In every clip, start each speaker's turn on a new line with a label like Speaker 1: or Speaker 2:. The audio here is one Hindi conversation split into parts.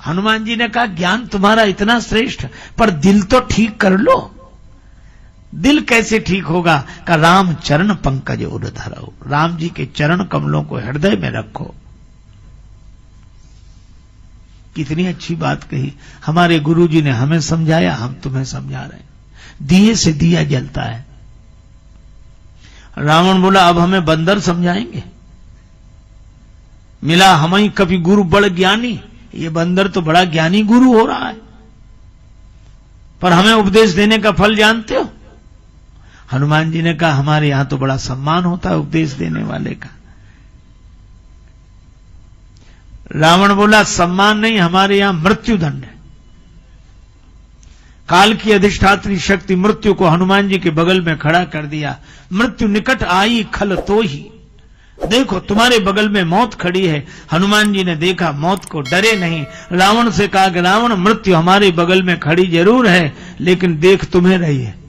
Speaker 1: हनुमान जी ने कहा ज्ञान तुम्हारा इतना श्रेष्ठ, पर दिल तो ठीक कर लो। दिल कैसे ठीक होगा? का राम चरण पंकज उर धरो, राम जी के चरण कमलों को हृदय में रखो। कितनी अच्छी बात कही। हमारे गुरु जी ने हमें समझाया, हम तुम्हें समझा रहे हैं। दिए से दिया जलता है। रावण बोला अब हमें बंदर समझाएंगे, मिला हमें कभी गुरु बड़ ज्ञानी। ये बंदर तो बड़ा ज्ञानी गुरु हो रहा है, पर हमें उपदेश देने का फल जानते हो? हनुमान जी ने कहा हमारे यहां तो बड़ा सम्मान होता है उपदेश देने वाले का। रावण बोला सम्मान नहीं, हमारे यहां मृत्युदंड है। काल की अधिष्ठात्री शक्ति मृत्यु को हनुमान जी के बगल में खड़ा कर दिया। मृत्यु निकट आई खल तो ही, देखो तुम्हारे बगल में मौत खड़ी है। हनुमान जी ने देखा मौत को डरे नहीं। रावण से कहा कि रावण मृत्यु हमारे बगल में खड़ी जरूर है, लेकिन देख तुम्हें रही है।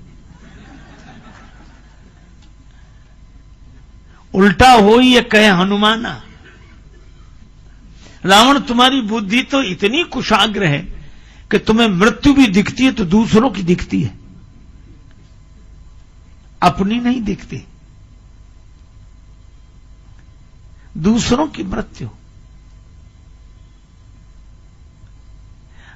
Speaker 1: उल्टा हो ये कहे हनुमाना। रावण तुम्हारी बुद्धि तो इतनी कुशाग्र है कि तुम्हें मृत्यु भी दिखती है तो दूसरों की दिखती है, अपनी नहीं दिखती। दूसरों की मृत्यु।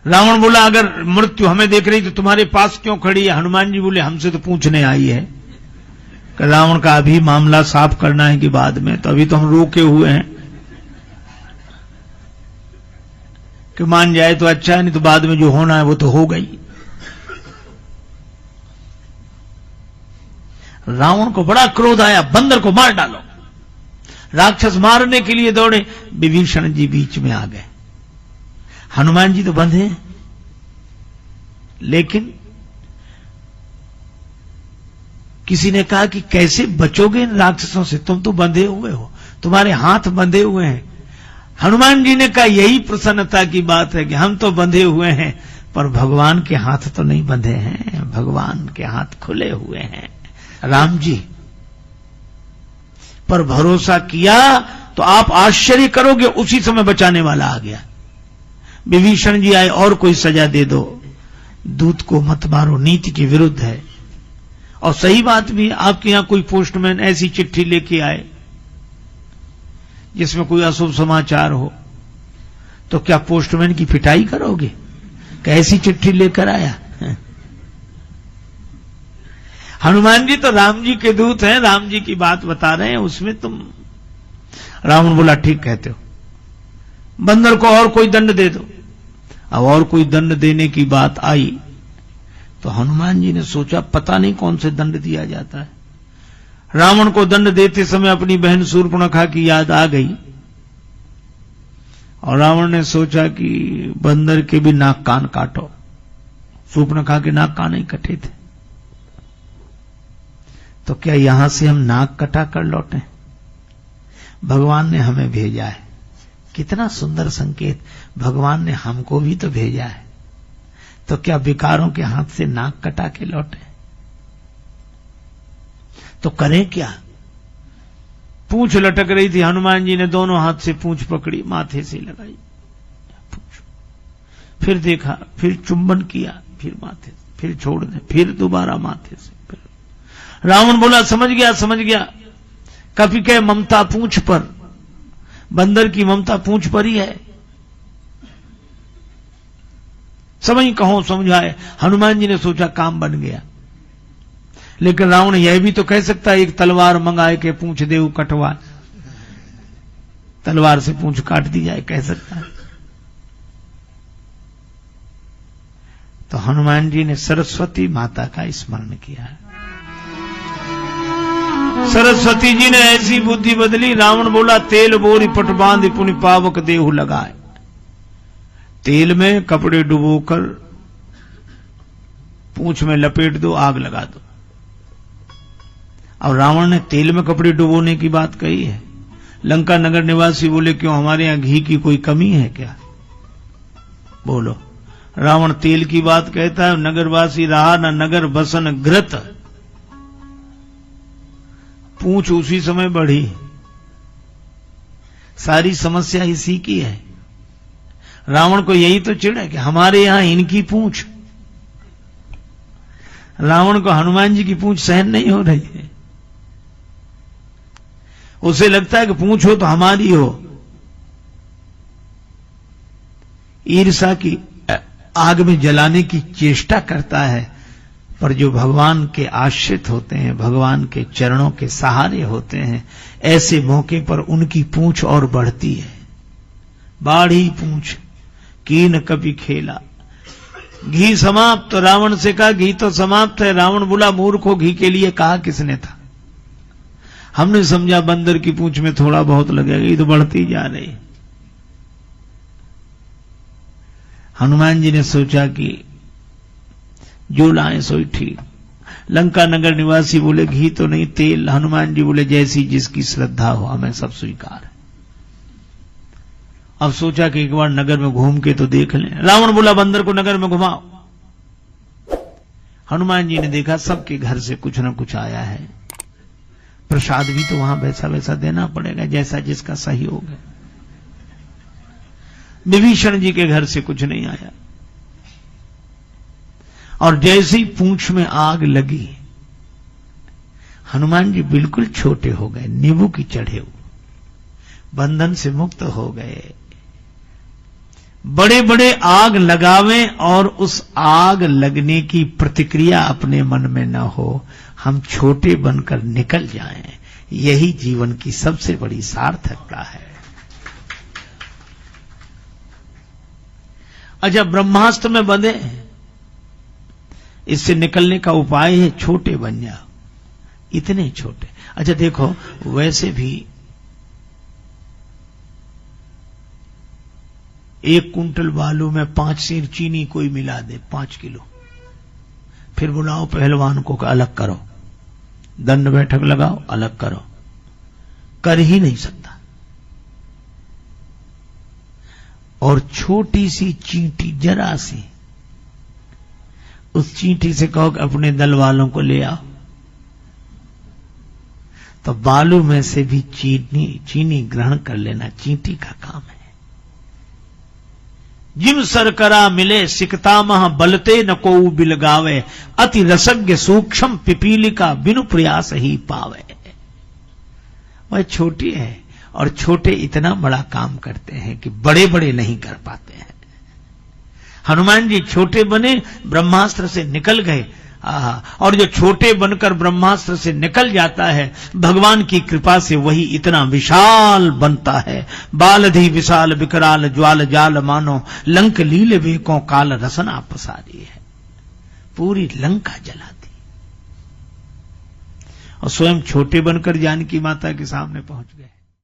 Speaker 1: रावण बोला अगर मृत्यु हमें देख रही तो तुम्हारे पास क्यों खड़ी है? हनुमान जी बोले हमसे तो पूछने आई है। रावण का अभी मामला साफ करना है कि बाद में? तो अभी तो हम रोके हुए हैं कि मान जाए तो अच्छा है, नहीं तो बाद में जो होना है वो तो हो गई। रावण को बड़ा क्रोध आया, बंदर को मार डालो। राक्षस मारने के लिए दौड़े, विभीषण जी बीच में आ गए। हनुमान जी तो बंधे हैं, लेकिन किसी ने कहा कि कैसे बचोगे इन राक्षसों से, तुम तो बंधे हुए हो, तुम्हारे हाथ बंधे हुए हैं। हनुमान जी ने कहा यही प्रसन्नता की बात है कि हम तो बंधे हुए हैं, पर भगवान के हाथ तो नहीं बंधे हैं, भगवान के हाथ खुले हुए हैं। राम जी पर भरोसा किया तो आप आश्चर्य करोगे, उसी समय बचाने वाला आ गया। विभीषण जी आए, और कोई सजा दे दो, दूत को मत मारो, नीति के विरुद्ध है। और सही बात भी, आपके यहां कोई पोस्टमैन ऐसी चिट्ठी लेके आए जिसमें कोई अशुभ समाचार हो, तो क्या पोस्टमैन की पिटाई करोगे? कैसी चिट्ठी लेकर आया? हनुमान जी तो राम जी के दूत हैं, राम जी की बात बता रहे हैं, उसमें तुम। रावण बोला ठीक कहते हो, बंदर को और कोई दंड दे दो। अब और कोई दंड देने की बात आई तो हनुमान जी ने सोचा पता नहीं कौन से दंड दिया जाता है। रावण को दंड देते समय अपनी बहन शूर्पणखा की याद आ गई, और रावण ने सोचा कि बंदर के भी नाक कान काटो। शूर्पणखा के नाक कान ही कटे थे, तो क्या यहां से हम नाक कटा कर लौटें? भगवान ने हमें भेजा है, कितना सुंदर संकेत। भगवान ने हमको भी तो भेजा है, तो क्या विकारों के हाथ से नाक कटा के लौटे? तो करें क्या? पूंछ लटक रही थी, हनुमान जी ने दोनों हाथ से पूंछ पकड़ी, माथे से लगाई पूंछ, फिर देखा, फिर चुंबन किया, फिर माथे से, फिर छोड़ दे, फिर दोबारा माथे से। फिर रावण बोला समझ गया समझ गया, कभी कहे ममता पूंछ पर, बंदर की ममता पूंछ पर ही है। समझ कहो समझाए। हनुमान जी ने सोचा काम बन गया, लेकिन रावण यह भी तो कह सकता है एक तलवार मंगाए के पूंछ देव कटवा, तलवार से पूंछ काट दी जाए, कह सकता है। तो हनुमान जी ने सरस्वती माता का स्मरण किया। सरस्वती जी ने ऐसी बुद्धि बदली, रावण बोला तेल बोरी पट बांध पुनि पावक देहु लगाए। तेल में कपड़े डुबोकर पूंछ में लपेट दो, आग लगा दो। अब रावण ने तेल में कपड़े डुबोने की बात कही है। लंका नगर निवासी बोले क्यों हमारे यहां घी की कोई कमी है क्या? बोलो, रावण तेल की बात कहता है, नगरवासी रहा न नगर बसन घृत, पूंछ उसी समय बढ़ी। सारी समस्या इसी की है। रावण को यही तो चिढ़ है कि हमारे यहां इनकी पूंछ। रावण को हनुमान जी की पूंछ सहन नहीं हो रही है। उसे लगता है कि पूंछ हो तो हमारी हो। ईर्षा की आग में जलाने की चेष्टा करता है, पर जो भगवान के आश्रित होते हैं, भगवान के चरणों के सहारे होते हैं, ऐसे मौके पर उनकी पूंछ और बढ़ती है। बाढ़ी पूंछ कीन कभी खेला। घी समाप्त, तो रावण से कहा घी तो समाप्त है। रावण बोला मूर्खों, घी के लिए कहा किसने था? हमने समझा बंदर की पूंछ में थोड़ा बहुत लगेगा, ये तो बढ़ती जा रही है। हनुमान जी ने सोचा कि जो लाए सोई ठीक। लंका नगर निवासी बोले घी तो नहीं, तेल। हनुमान जी बोले जैसी जिसकी श्रद्धा हो, हमें सब स्वीकार है। अब सोचा कि एक बार नगर में घूम के तो देख लें। रावण बोला बंदर को नगर में घुमाओ। हनुमान जी ने देखा सबके घर से कुछ न कुछ आया है। प्रसाद भी तो वहां वैसा वैसा देना पड़ेगा जैसा जिसका सहयोग है। विभीषण जी के घर से कुछ नहीं आया। और जैसी पूंछ में आग लगी, हनुमान जी बिल्कुल छोटे हो गए, नींबू की चढ़े हुए, बंधन से मुक्त हो गए। बड़े बड़े आग लगावें और उस आग लगने की प्रतिक्रिया अपने मन में न हो, हम छोटे बनकर निकल जाएं, यही जीवन की सबसे बड़ी सार्थकता है। अच्छा, ब्रह्मास्त्र में बंधे, इससे निकलने का उपाय है छोटे बन जाओ, इतने छोटे। अच्छा देखो, वैसे भी 1 कुंटल बालू में 5 सेर चीनी कोई मिला दे, 5 किलो, फिर बुलाओ पहलवान को अलग करो, दंड बैठक लगाओ, अलग करो, कर ही नहीं सकता। और छोटी सी चींटी, जरा सी, उस चींटी से कहो कि अपने दल वालों को ले आओ, तो बालू में से भी चीनी ग्रहण कर लेना चींटी का काम है। जिम सरकरा मिले सिकतामह बलते न को बिलगावे, अति रसज्ञ सूक्ष्म पिपीलिका बिनु प्रयास ही पावे। वह छोटी है और छोटे इतना बड़ा काम करते हैं कि बड़े बड़े नहीं कर पाते हैं। हनुमान जी छोटे बने, ब्रह्मास्त्र से निकल गए। और जो छोटे बनकर ब्रह्मास्त्र से निकल जाता है, भगवान की कृपा से वही इतना विशाल बनता है। बालधि विशाल विकराल ज्वाल जाल मानो, लंक लील वेकों काल रसना पसारी है। पूरी लंका जला दी और स्वयं छोटे बनकर जानकी माता के सामने पहुंच गए।